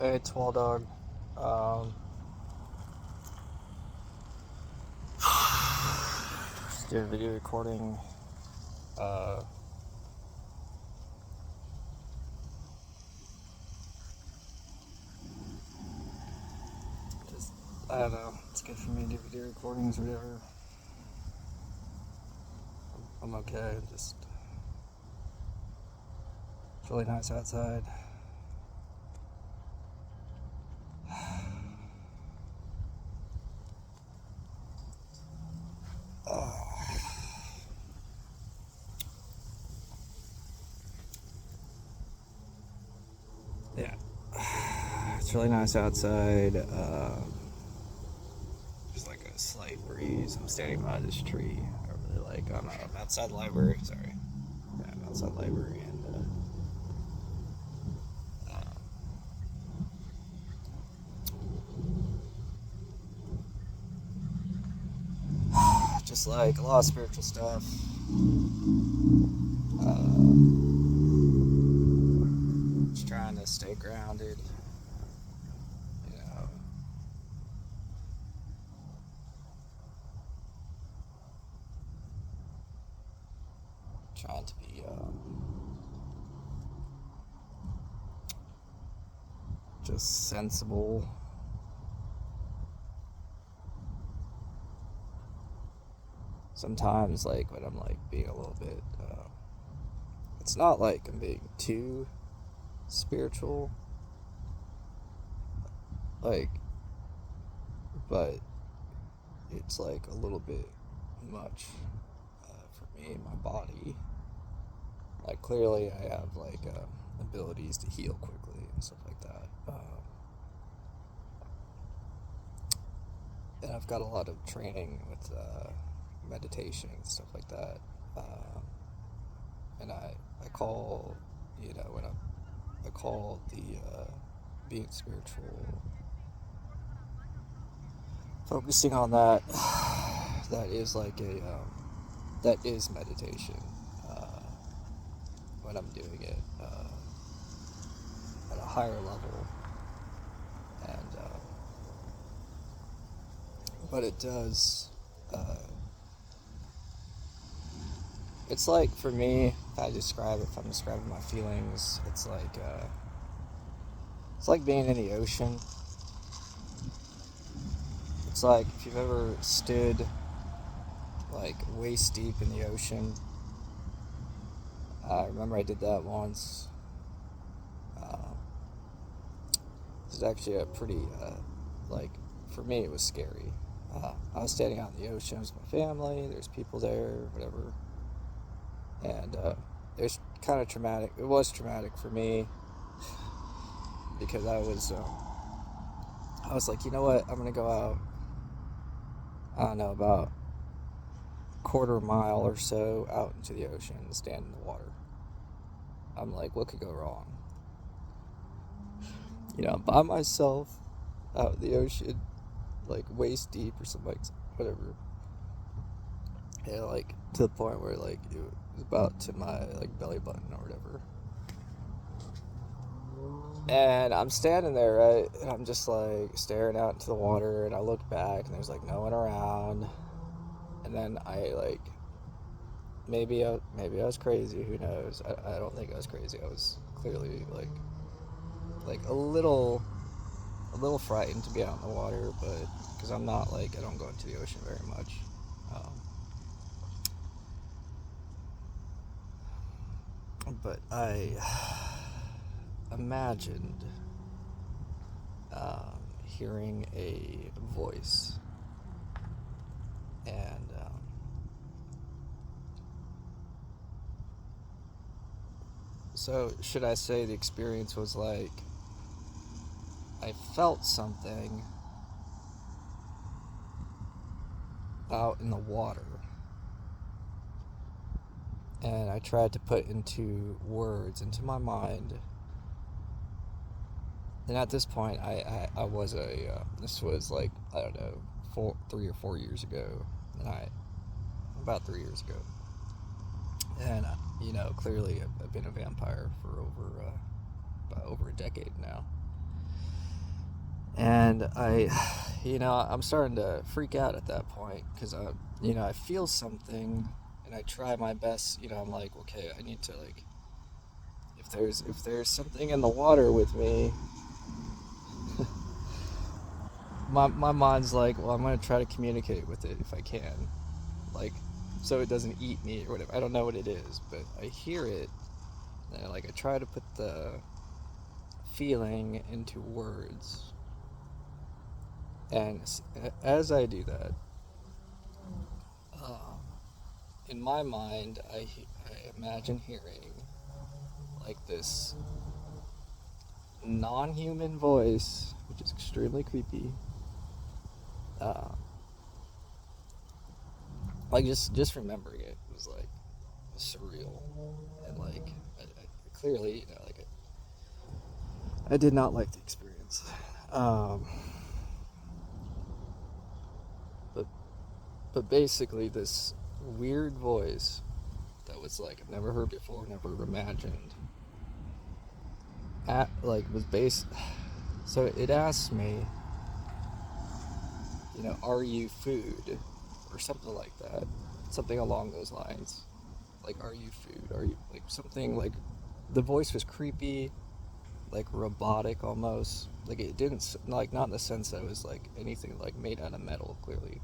Hey, it's Wall Dog. Um, just did a video recording. Uh, just I don't know. It's good for me to do video recordings or whatever. I'm okay. Just it's really nice outside. Yeah, it's really nice outside. There's like a slight breeze. I'm standing by this tree. I really like. I'm outside the library. Sorry. Yeah, I'm outside the library and. Just like a lot of spiritual stuff. Just trying to stay grounded, you know. Trying to be just sensible. Sometimes, like when I'm like being a little bit, it's not like I'm being too spiritual, like, but it's like a little bit much for me and my body. Like clearly, I have like abilities to heal quickly and stuff like that. And I've got a lot of training with meditation and stuff like that. And I call, when I call the being spiritual, focusing on that, that is like that is meditation when I'm doing it at a higher level. And, but it does, it's like for me, if I'm describing my feelings, it's like being in the ocean. It's like if you've ever stood like waist deep in the ocean. I remember I did that once. This is actually a pretty, like, for me it was scary. I was standing out in the ocean with my family, there's people there, whatever. And it was kind of traumatic. It was traumatic for me because I was like, you know what, I'm going to go out, I don't know, about quarter mile or so out into the ocean and stand in the water. I'm like, what could go wrong? I'm by myself out in the ocean, like waist deep or something, like whatever. And like to the point where like it was about to my like belly button or whatever. And I'm standing there, right? And I'm just like staring out into the water, and I look back and there's like no one around. And then I like maybe I was crazy, who knows? I don't think I was crazy. I was clearly like a little frightened to be out in the water, but because I'm not like, I don't go into the ocean very much. But I imagined hearing a voice, and so should I say the experience was like I felt something out in the water, and I tried to put into words into my mind. And at this point, I was this was like, I don't know, 3 or 4 years ago, and about 3 years ago, and clearly I've been a vampire for over a decade now, And I'm starting to freak out at that point because I feel something, and I try my best. I'm like, okay, I need to like, if there's something in the water with me, my mind's like, well, I'm gonna try to communicate with it if I can, like, so it doesn't eat me or whatever. I don't know what it is, but I hear it, and I try to put the feeling into words, and as I do that, uh, in my mind, I imagine hearing like this non-human voice, which is extremely creepy. Uh, like just remembering it was like surreal, and like clearly, like I did not like the experience. Um, but but basically, this weird voice that was like I've never heard before, never imagined. Was based. So it asked me, are you food, or something like that, something along those lines. Like, are you food? Are you like something like? The voice was creepy, like robotic almost. Like it didn't like not in the sense that it was like anything like made out of metal clearly,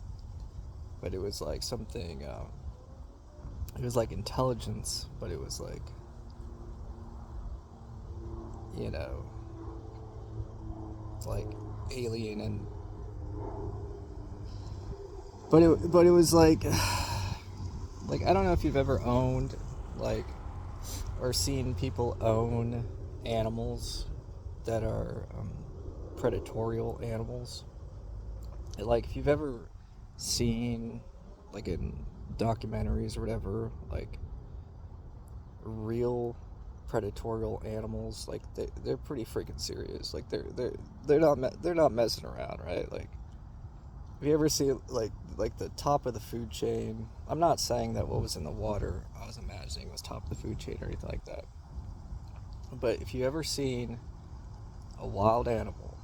but it was like something. It was like intelligence, but it was like you know like alien and but it was like I don't know if you've ever owned like or seen people own animals that are predatorial animals. Like if you've ever seen like in documentaries or whatever, like real predatorial animals, like they're pretty freaking serious. Like they're not messing around, right? Like have you ever seen like the top of the food chain? I'm not saying that what was in the water I was imagining was top of the food chain or anything like that. But if you ever seen a wild animal,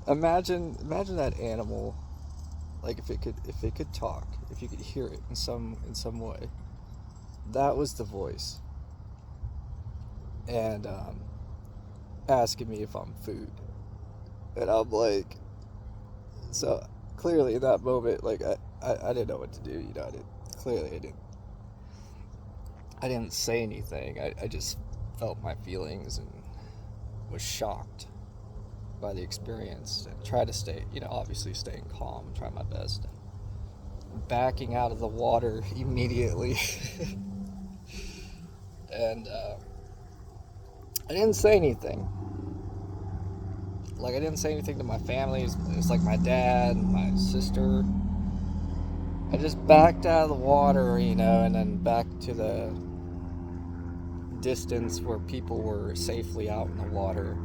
imagine that animal, like if it could talk, if you could hear it in some way. That was the voice, and asking me if I'm food, and I'm like, so clearly in that moment, like I didn't know what to do. I didn't say anything. I just felt my feelings and was shocked by the experience and tried to stay, obviously staying calm, try my best. Backing out of the water immediately. And I didn't say anything. Like, I didn't say anything to my family. It's like my dad and my sister. I just backed out of the water, and then back to the distance where people were safely out in the water,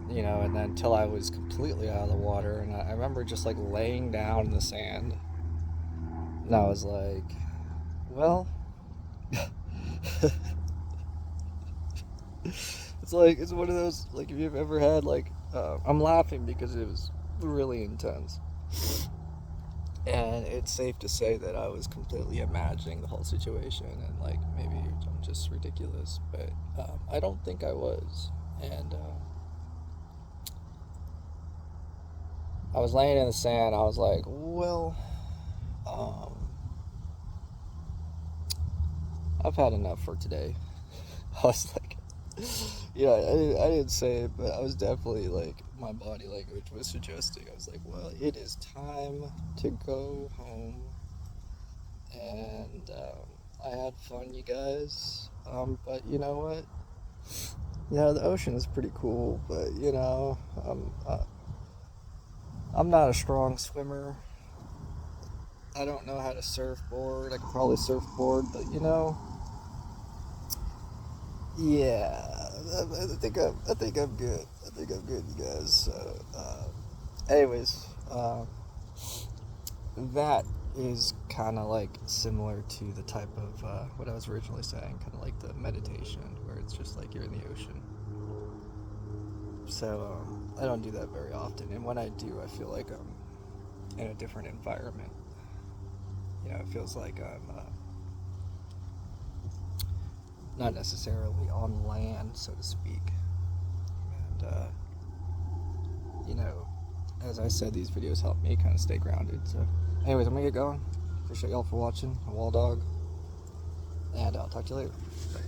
and then until I was completely out of the water. And I remember just like laying down in the sand. And I was like, well, it's one of those, like, if you've ever had, like, I'm laughing because it was really intense. And it's safe to say that I was completely imagining the whole situation, and, like, maybe I'm just ridiculous, but I don't think I was. And I was laying in the sand. I was like, well, um, I've had enough for today. I was like, yeah, I didn't say it, but I was definitely like, my body language was suggesting. I was like, well, it is time to go home. And I had fun, you guys. But you know what? The ocean is pretty cool, but I'm not a strong swimmer. I don't know how to surfboard. I could probably surfboard, but yeah, I think I'm good. I think I'm good, you guys. So, anyways, that is kind of like similar to the type of what I was originally saying, kind of like the meditation, where it's just like you're in the ocean. So, I don't do that very often, and when I do, I feel like I'm in a different environment. You know, it feels like I'm not necessarily on land, so to speak. And, you know, as I said, these videos help me kind of stay grounded. So, anyways, I'm gonna get going. Appreciate y'all for watching. A wall dog. And I'll talk to you later. Bye.